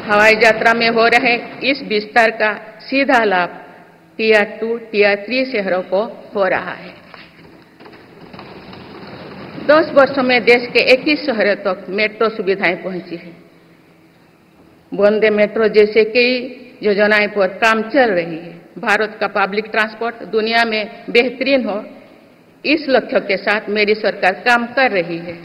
हवाई यात्रा में हो रहे इस विस्तार का सीधा लाभ टियर 2, टियर 3 शहरों को हो रहा है। 10 वर्षों में देश के 21 शहरों तक मेट्रो सुविधाएं पहुंची है। वंदे मेट्रो जैसे कई योजनाएं पर काम चल रही है। भारत का पब्लिक ट्रांसपोर्ट दुनिया में बेहतरीन हो, इस लक्ष्य के साथ मेरी सरकार काम कर रही है।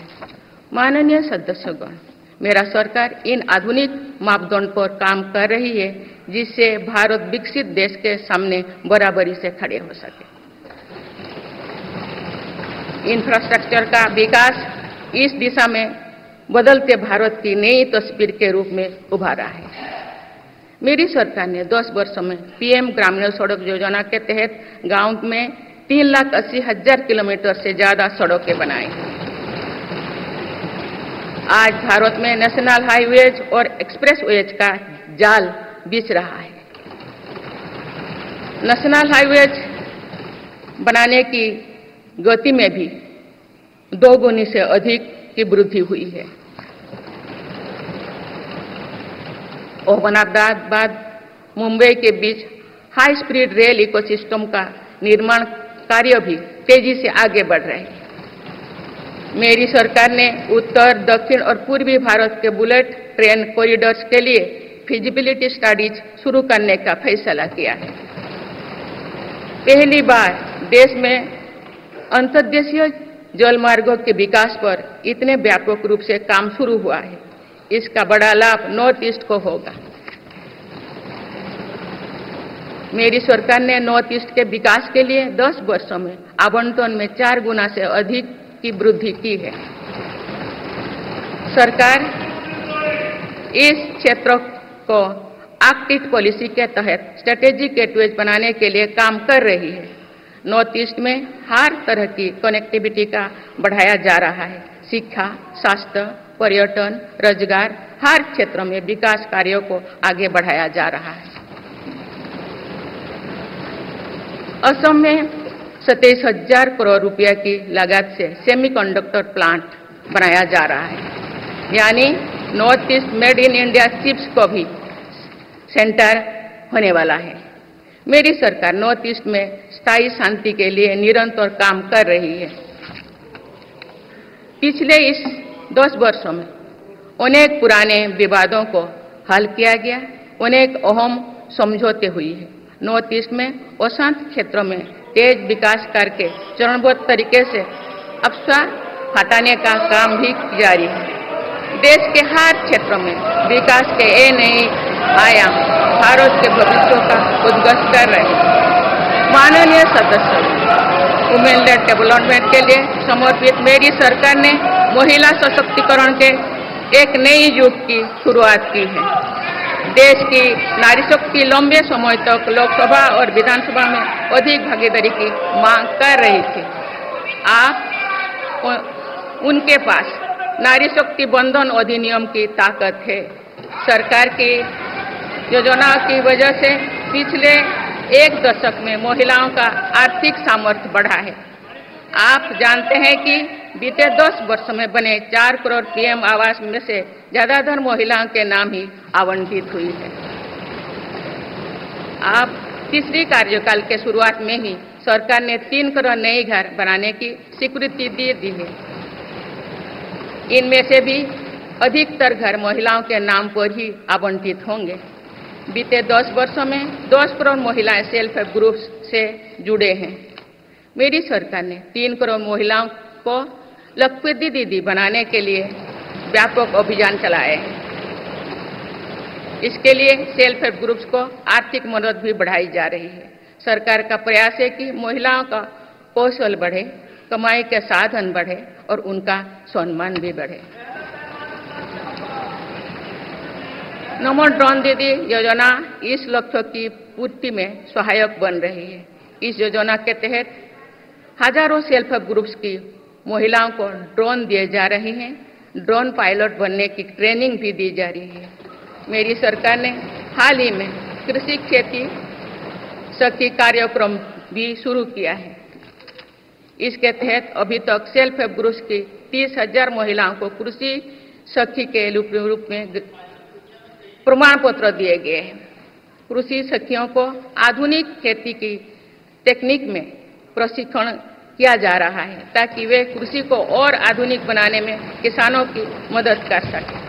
माननीय सदस्यगण, मेरा सरकार इन आधुनिक मापदंड पर काम कर रही है जिससे भारत विकसित देश के सामने बराबरी से खड़े हो सके। इंफ्रास्ट्रक्चर का विकास इस दिशा में बदलते भारत की नई तस्वीर के रूप में उभारा है। मेरी सरकार ने 10 वर्षों में पीएम ग्रामीण सड़क योजना के तहत गांव में 3,80,000 किलोमीटर से ज्यादा सड़कें बनाई। आज भारत में नेशनल हाईवेज और एक्सप्रेसवेज का जाल बिछ रहा है। नेशनल हाईवेज बनाने की गति में भी 2 गुनी से अधिक की वृद्धि हुई है। अहमदाबाद मुंबई के बीच हाई स्पीड रेल इकोसिस्टम का निर्माण कार्य भी तेजी से आगे बढ़ रहे हैं। मेरी सरकार ने उत्तर, दक्षिण और पूर्वी भारत के बुलेट ट्रेन कॉरिडोर्स के लिए फिजिबिलिटी स्टडीज शुरू करने का फैसला किया है। पहली बार देश में अंतर्देशीय जलमार्गों के विकास पर इतने व्यापक रूप से काम शुरू हुआ है। इसका बड़ा लाभ नॉर्थ ईस्ट को होगा। मेरी सरकार ने नॉर्थ ईस्ट के विकास के लिए 10 वर्षों में आवंटन में 4 गुना से अधिक की वृद्धि की है। सरकार इस क्षेत्र को एक्ट पॉलिसी के तहत स्ट्रेटेजिक गेटवेज बनाने के लिए काम कर रही है। नॉर्थ ईस्ट में हर तरह की कनेक्टिविटी का बढ़ाया जा रहा है। शिक्षा, स्वास्थ्य, पर्यटन, रोजगार, हर क्षेत्र में विकास कार्यों को आगे बढ़ाया जा रहा है। असम में 27,000 करोड़ रुपया की लागत से सेमीकंडक्टर प्लांट बनाया जा रहा है। यानी north east made in India chips को भी सेंटर होने वाला है। मेरी सरकार नॉर्थ ईस्ट में स्थायी शांति के लिए निरंतर काम कर रही है। पिछले इस 10 वर्षों में अनेक पुराने विवादों को हल किया गया, अनेक अहम समझौते हुई है। नॉर्थ ईस्ट में अशांत क्षेत्रों में तेज विकास करके चरणबद्ध तरीके से अफवाह हटाने का काम भी जारी है। देश के हर क्षेत्र में विकास के ये नए आयाम भारत के भविष्य का उद्घोष कर रहे हैं। माननीय सदस्य, वुमेन लेड डेवलपमेंट के लिए समर्पित मेरी सरकार ने महिला सशक्तिकरण के एक नई युग की शुरुआत की है। देश की नारी शक्ति लंबे समय तक लोकसभा और विधानसभा में अधिक भागीदारी की मांग कर रही थी। आप उनके पास नारी शक्ति बंधन अधिनियम की ताकत है। सरकार की योजनाओं की वजह से पिछले 1 दशक में महिलाओं का आर्थिक सामर्थ्य बढ़ा है। आप जानते हैं कि बीते 10 वर्षों में बने 4 करोड़ पीएम आवास में से ज्यादातर महिलाओं के नाम ही आवंटित हुई है। आप तीसरी कार्यकाल के शुरुआत में ही सरकार ने 3 करोड़ नए घर बनाने की स्वीकृति दे दी है। इनमें से भी अधिकतर घर महिलाओं के नाम पर ही आवंटित होंगे। बीते 10 वर्षों में 10 करोड़ महिलाएं सेल्फ हेल्प ग्रुप से जुड़े हैं। मेरी सरकार ने 3 करोड़ महिलाओं को लखपति दीदी बनाने के लिए व्यापक अभियान चलाए हैं। इसके लिए सेल्फ हेल्प ग्रुप्स को आर्थिक मदद भी बढ़ाई जा रही है। सरकार का प्रयास है कि महिलाओं का कौशल बढ़े, कमाई के साधन बढ़े और उनका सम्मान भी बढ़े। नमो ड्रोन दीदी योजना इस लक्ष्य की पूर्ति में सहायक बन रही है। इस योजना के तहत हजारों सेल्फ हेल्प ग्रुप्स की महिलाओं को ड्रोन दिए जा रहे हैं। ड्रोन पायलट बनने की ट्रेनिंग भी दी जा रही है। मेरी सरकार ने हाल ही में कृषि खेती सखी कार्यक्रम भी शुरू किया है। इसके तहत अभी तक सेल्फ हेल्प ग्रुप्स की 30,000 महिलाओं को कृषि सखी के रूप में प्रमाण पत्र दिए गए हैं। कृषि सखियों को आधुनिक खेती की टेक्निक में प्रशिक्षण किया जा रहा है ताकि वे कृषि को और आधुनिक बनाने में किसानों की मदद कर सकें।